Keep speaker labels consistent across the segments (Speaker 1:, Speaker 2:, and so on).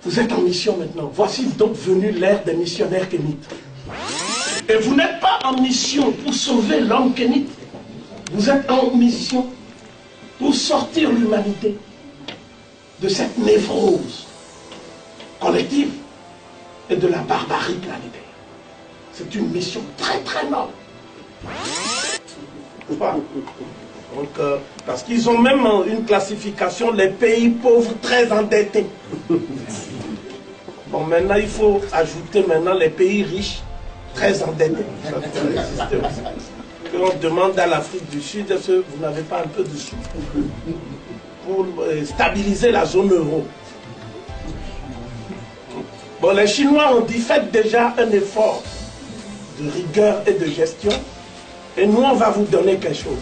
Speaker 1: Vous êtes en mission maintenant. Voici donc venue l'ère des missionnaires kénites. Et vous n'êtes pas en mission pour sauver l'homme kénite. Vous êtes en mission pour sortir l'humanité de cette névrose collective et de la barbarie planétaire. C'est une mission très très noble. Donc, parce qu'ils ont même une classification, les pays pauvres très endettés. Bon, maintenant il faut ajouter maintenant les pays riches très endettés. On demande à l'Afrique du Sud, est-ce que vous n'avez pas un peu de sous pour stabiliser la zone euro? Bon, les Chinois ont dit, faites déjà un effort de rigueur et de gestion, et nous, on va vous donner quelque chose.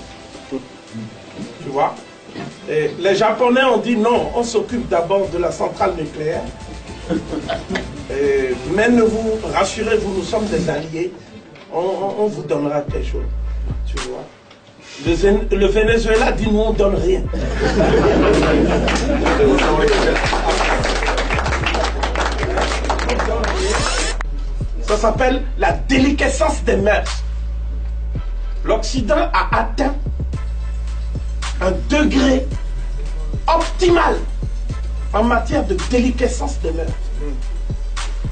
Speaker 1: Tu vois? Et les Japonais ont dit, non, on s'occupe d'abord de la centrale nucléaire. Mais ne vous rassurez-vous, nous sommes des alliés, on vous donnera quelque chose. Tu vois? Le Venezuela dit, nous, on ne donne rien. Ça s'appelle la déliquescence des mœurs. L'Occident a atteint un degré optimal en matière de déliquescence des mœurs.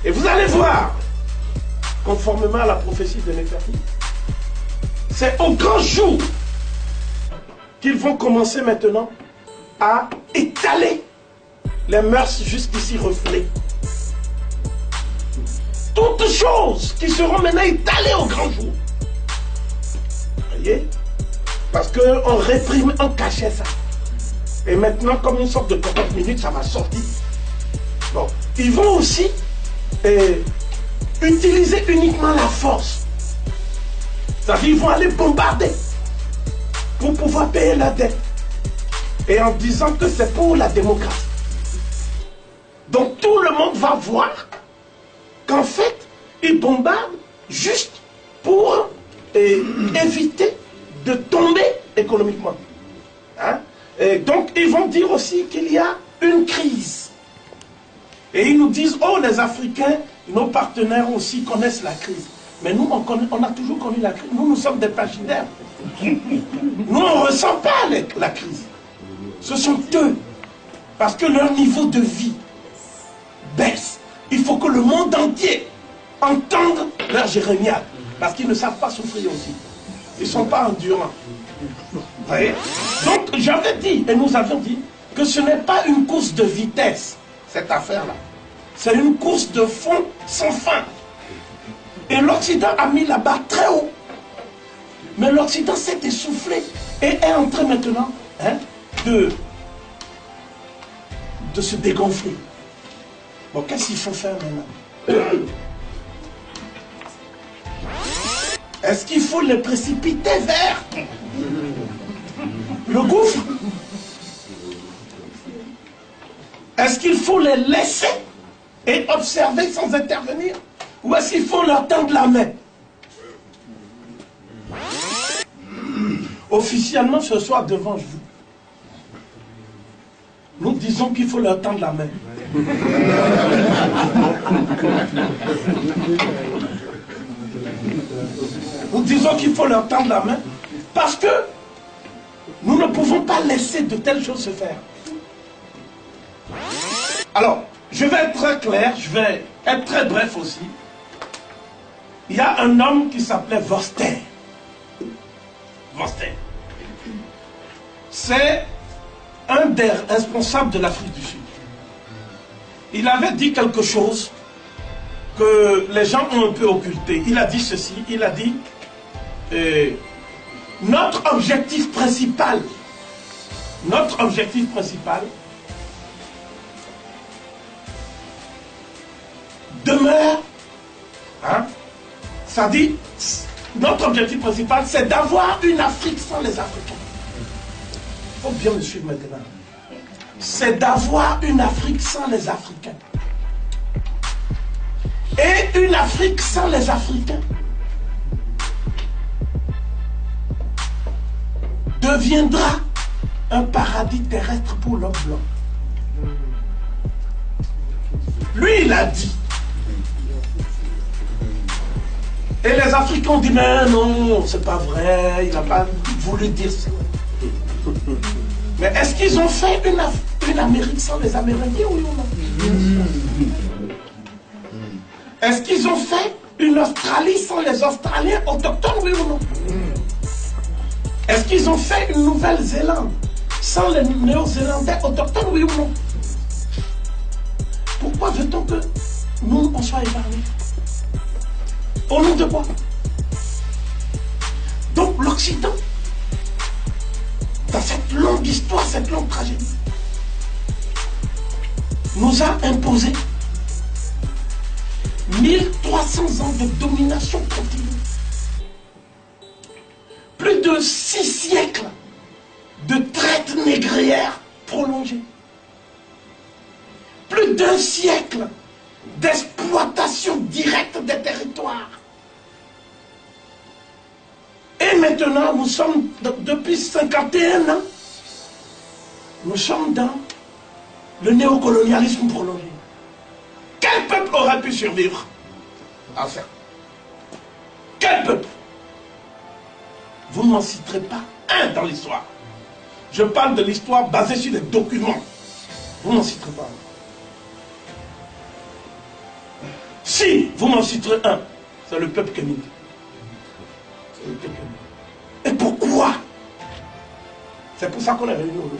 Speaker 1: Et vous allez voir, conformément à la prophétie de Néfertiti, c'est au grand jour qu'ils vont commencer maintenant à étaler les mœurs jusqu'ici refoulées. Toutes choses qui seront maintenant étalées au grand jour. Voyez? Parce qu'on réprime, on cachait ça. Et maintenant, comme une sorte de 40 minutes, ça va sortir. Bon, ils vont aussi utiliser uniquement la force. C'est-à-dire qu'ils vont aller bombarder pour pouvoir payer la dette. Et en disant que c'est pour la démocratie. Donc tout le monde va voir qu'en fait, ils bombardent juste pour éviter de tomber économiquement. Hein? Et donc ils vont dire aussi qu'il y a une crise. Et ils nous disent, oh les Africains, nos partenaires aussi connaissent la crise. Mais nous, on a toujours connu la crise. Nous sommes des paginaires. Nous, on ne ressent pas la crise. Ce sont eux. Parce que leur niveau de vie baisse. Il faut que le monde entier entende leur jérémiade. Parce qu'ils ne savent pas souffrir aussi. Ils ne sont pas endurants. Vous voyez? Donc, j'avais dit, et nous avions dit, que ce n'est pas une course de vitesse, cette affaire-là. C'est une course de fond sans fin. Et l'Occident a mis la barre très haut. Mais l'Occident s'est essoufflé et est en train maintenant de se dégonfler. Bon, qu'est-ce qu'il faut faire maintenant? Est-ce qu'il faut les précipiter vers le gouffre? Est-ce qu'il faut les laisser et observer sans intervenir? Ou est-ce qu'il faut leur tendre la main? Officiellement, ce soir, devant vous, nous disons qu'il faut leur tendre la main. Nous disons qu'il faut leur tendre la main parce que nous ne pouvons pas laisser de telles choses se faire. Alors, je vais être très clair, je vais être très bref aussi. Il y a un homme qui s'appelait Vorster. Vorster. C'est un des responsables de l'Afrique du Sud. Il avait dit quelque chose que les gens ont un peu occulté. Il a dit ceci, il a dit notre objectif principal demeure, ça dit, notre objectif principal, c'est d'avoir une Afrique sans les Africains. Il faut bien me suivre maintenant. C'est d'avoir une Afrique sans les Africains. Et une Afrique sans les Africains deviendra un paradis terrestre pour l'homme blanc. Lui, il a dit. Et les Africains ont dit, mais non, c'est pas vrai, il n'a pas voulu dire ça. Mais est-ce qu'ils ont fait une Amérique sans les Amérindiens, oui ou non? Est-ce qu'ils ont fait une Australie sans les Australiens autochtones, oui ou non? Est-ce qu'ils ont fait une Nouvelle-Zélande sans les Néo-Zélandais autochtones, oui ou non? Pourquoi veut-on que nous, on soit épargnés? Au nom de quoi? Donc l'Occident, dans cette longue histoire, cette longue tragédie, nous a imposé 1300 ans de domination continue. Plus de 6 siècles de traite négrière prolongée. Plus d'1 siècle d'exploitation directe des territoires. Et maintenant, nous sommes, depuis 51 ans, nous sommes dans le néocolonialisme prolongé. Quel peuple aurait pu survivre à ça? Quel peuple? Vous ne m'en citerez pas un dans l'histoire. Je parle de l'histoire basée sur des documents. Vous n'en citerez pas un. Si vous m'en citerez un, c'est le peuple kémite. C'est le peuple kémite. Et pourquoi? C'est pour ça qu'on est réunis aujourd'hui.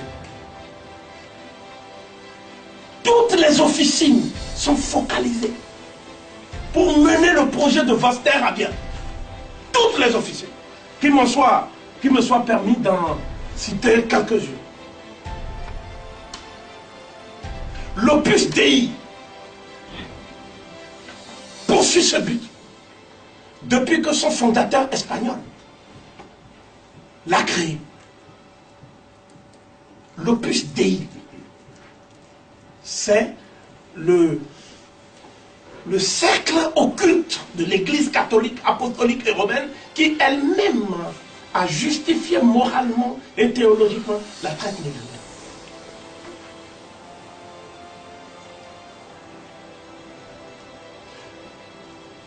Speaker 1: Toutes les officines sont focalisées pour mener le projet de Voster à bien. Toutes les officines. Qu'il me soit permis d'en citer quelques-unes. L'Opus Dei poursuit ce but depuis que son fondateur espagnol l'a créé. L'Opus Dei, c'est le cercle occulte de l'Église catholique, apostolique et romaine qui elle-même a justifié moralement et théologiquement la traite négrière.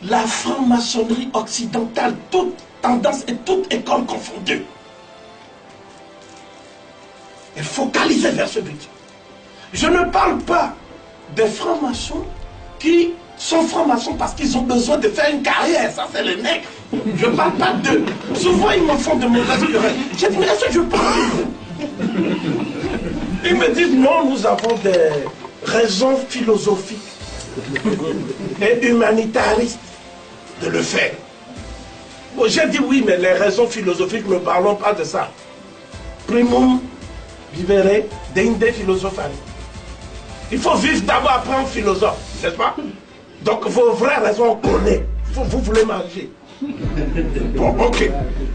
Speaker 1: La franc-maçonnerie occidentale, toute tendance et toute école confondue, est focalisée vers ce but. Je ne parle pas des francs-maçons qui sont francs-maçons parce qu'ils ont besoin de faire une carrière. Ça, c'est les nègres. Je ne parle pas d'eux. Souvent, ils me font de mauvaises querelles. J'ai dit, mais est-ce que je parle d'eux? Ils me disent, non, nous avons des raisons philosophiques et humanitaristes de le faire. Bon, j'ai dit oui, mais les raisons philosophiques, ne parlons pas de ça. Primum vivere deinde philosophari. Il faut vivre d'abord après un philosophe, n'est-ce pas? Donc vos vraies raisons, on connaît. Vous voulez manger. Bon, ok.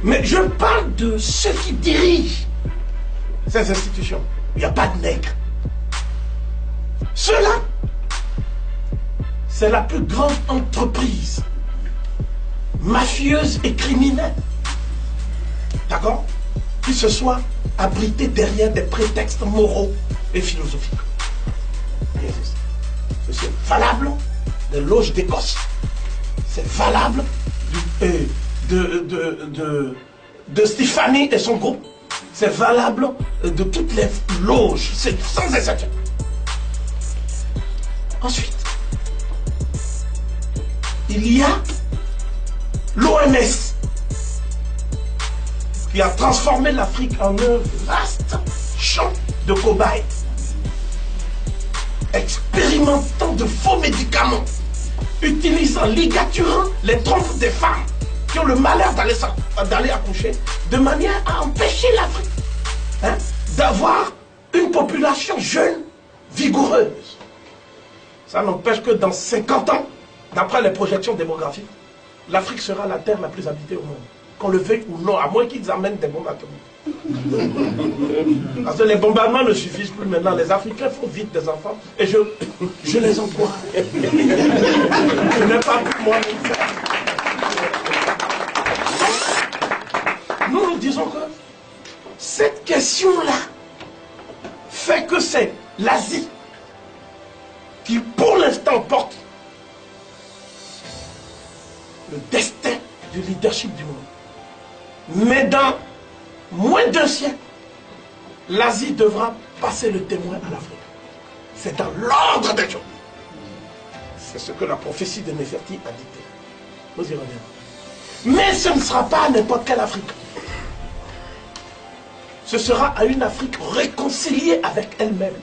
Speaker 1: Mais je parle de ceux qui dirigent ces institutions. Il n'y a pas de nègres. Cela, c'est la plus grande entreprise mafieuse et criminelle. D'accord? Qui se soit abritée derrière des prétextes moraux et philosophiques. C'est valable des loges d'Écosse. C'est valable de Stéphanie et son groupe. C'est valable de toutes les loges. C'est sans exception. Ensuite, il y a l'OMS qui a transformé l'Afrique en un vaste champ de cobayes, expérimentant de faux médicaments, utilisant, ligaturant les trompes des femmes qui ont le malheur d'aller accoucher, de manière à empêcher l'Afrique d'avoir une population jeune, vigoureuse. Ça n'empêche que dans 50 ans, d'après les projections démographiques, l'Afrique sera la terre la plus habitée au monde. Qu'on le veuille ou non, à moins qu'ils amènent des bombes atomiques. Parce que les bombardements ne suffisent plus maintenant. Les Africains font vite des enfants et je les emploie. Je n'ai pas pu moi-même faire. Nous disons que cette question-là fait que c'est l'Asie qui, pour l'instant, emporte le destin du leadership du monde. Mais dans moins d'un siècle, l'Asie devra passer le témoin à l'Afrique. C'est dans l'ordre des choses. C'est ce que la prophétie de Néferti a dicté. Nous y reviendrons. Mais ce ne sera pas à n'importe quelle Afrique. Ce sera à une Afrique réconciliée avec elle-même,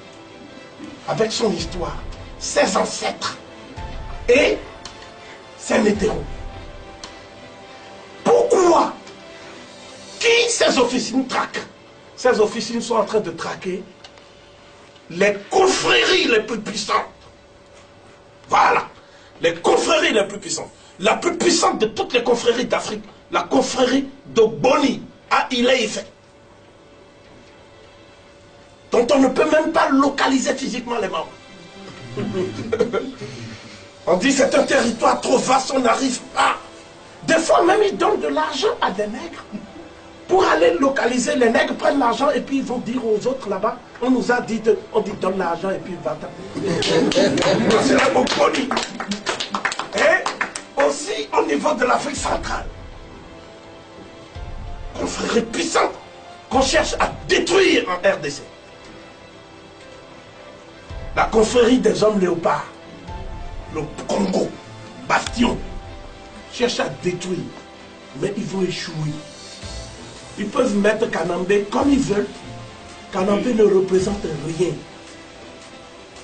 Speaker 1: avec son histoire, ses ancêtres et ses hétéros. Pourquoi? Qui ces officines traquent? Ces officines sont en train de traquer les confréries les plus puissantes. Voilà, les confréries les plus puissantes. La plus puissante de toutes les confréries d'Afrique, la confrérie d'Ogboni à Ile-Ife, dont on ne peut même pas localiser physiquement les membres. On dit c'est un territoire trop vaste, on n'arrive pas. Des fois même ils donnent de l'argent à des nègres pour aller localiser. Les nègres prennent l'argent et puis ils vont dire aux autres là-bas, on nous a dit, on dit donne l'argent et puis va taper. C'est la Ogboni. Et aussi au niveau de l'Afrique centrale, confrérie puissante qu'on cherche à détruire en RDC. La confrérie des hommes léopards, le Congo, bastion, cherche à détruire, mais ils vont échouer. Ils peuvent mettre Kanambé comme ils veulent. Kanambé ne représente rien.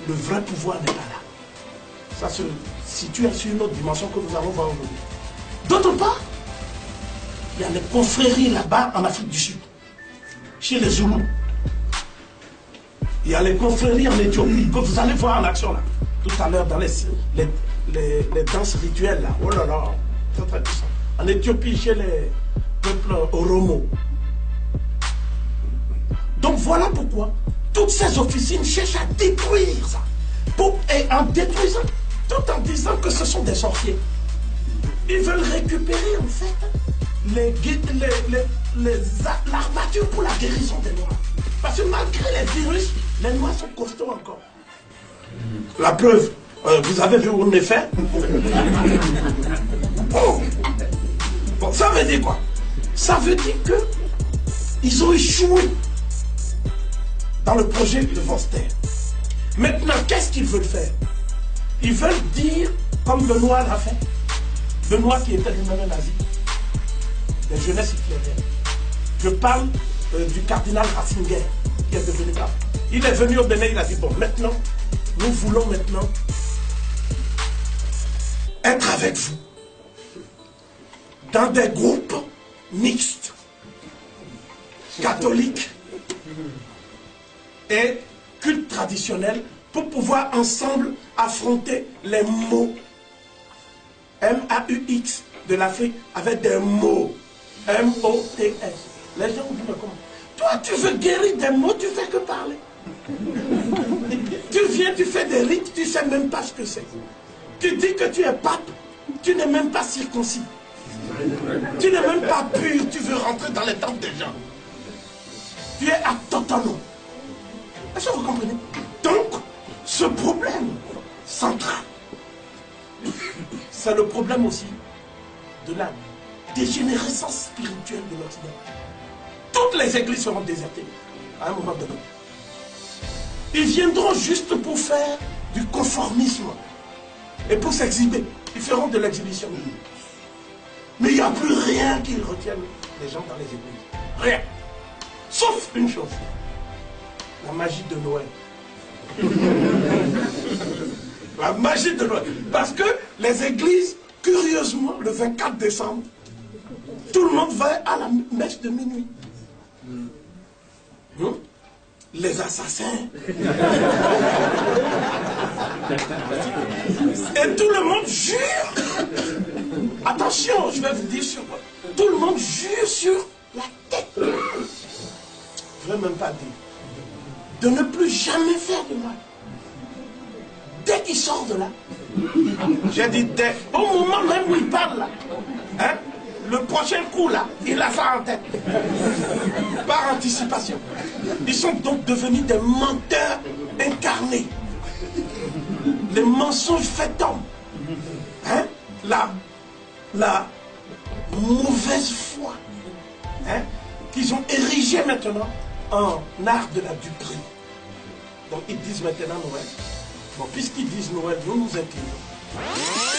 Speaker 1: Le vrai pouvoir n'est pas là. Ça se situe sur une autre dimension que nous allons voir aujourd'hui. D'autre part, il y a les confréries là-bas en Afrique du Sud, chez les Zoulous. Il y a les confréries en Éthiopie, que vous allez voir en action là, tout à l'heure dans les danses rituelles là. Oh là là, très très puissant. En Éthiopie, chez les peuples Oromo. Donc voilà pourquoi toutes ces officines cherchent à détruire ça. Et en détruisant, tout en disant que ce sont des sorciers. Ils veulent récupérer en fait l'armature pour la guérison des Noirs. Parce que malgré les virus, les Noirs sont costauds encore. La preuve, vous avez vu où on est fait. Oh. Bon, ça veut dire quoi? Ça veut dire que ils ont échoué dans le projet de Vorster. Maintenant, qu'est-ce qu'ils veulent faire? Ils veulent dire, comme Benoît l'a fait, Benoît qui était lui-même nazi, des jeunesses hitlériennes. Je parle du cardinal Ratzinger, qui est devenu pape. Il est venu au Bénin, il a dit, bon, maintenant, nous voulons maintenant être avec vous dans des groupes mixtes, catholiques et culte traditionnel, pour pouvoir ensemble affronter les mots M-A-U-X de l'Afrique avec des mots M-O-T-S. Les gens vous disent comment? Toi, tu veux guérir des mots, tu fais que parler. Tu viens, tu fais des rites, tu ne sais même pas ce que c'est. Tu dis que tu es pape, tu n'es même pas circoncis. Tu n'es même pas pur, tu veux rentrer dans les temples des gens. Tu es autotonome. Est-ce que vous comprenez? Donc, ce problème central, c'est le problème aussi de la dégénérescence spirituelle de l'Occident. Toutes les églises seront désertées à un moment donné. Ils viendront juste pour faire du conformisme et pour s'exhiber. Ils feront de l'exhibitionnisme. Mais il n'y a plus rien qui retienne les gens dans les églises. Rien. Sauf une chose. La magie de Noël. La magie de Noël. Parce que les églises, curieusement, le 24 décembre, tout le monde va à la messe de minuit. Les assassins. Et tout le monde jure. Attention, je vais vous dire sur quoi. Tout le monde jure sur la tête. Je ne vais même pas dire. De ne plus jamais faire de mal. Dès qu'il sort de là, j'ai dit dès, au moment même où il parle là, hein, le prochain coup là, il a ça en tête. Par anticipation. Ils sont donc devenus des menteurs incarnés. les mensonges faits d'hommes, hein, la mauvaise foi, hein, qu'ils ont érigé maintenant en art de la duperie. Donc ils disent maintenant Noël. Bon, puisqu'ils disent Noël, nous nous inclinons.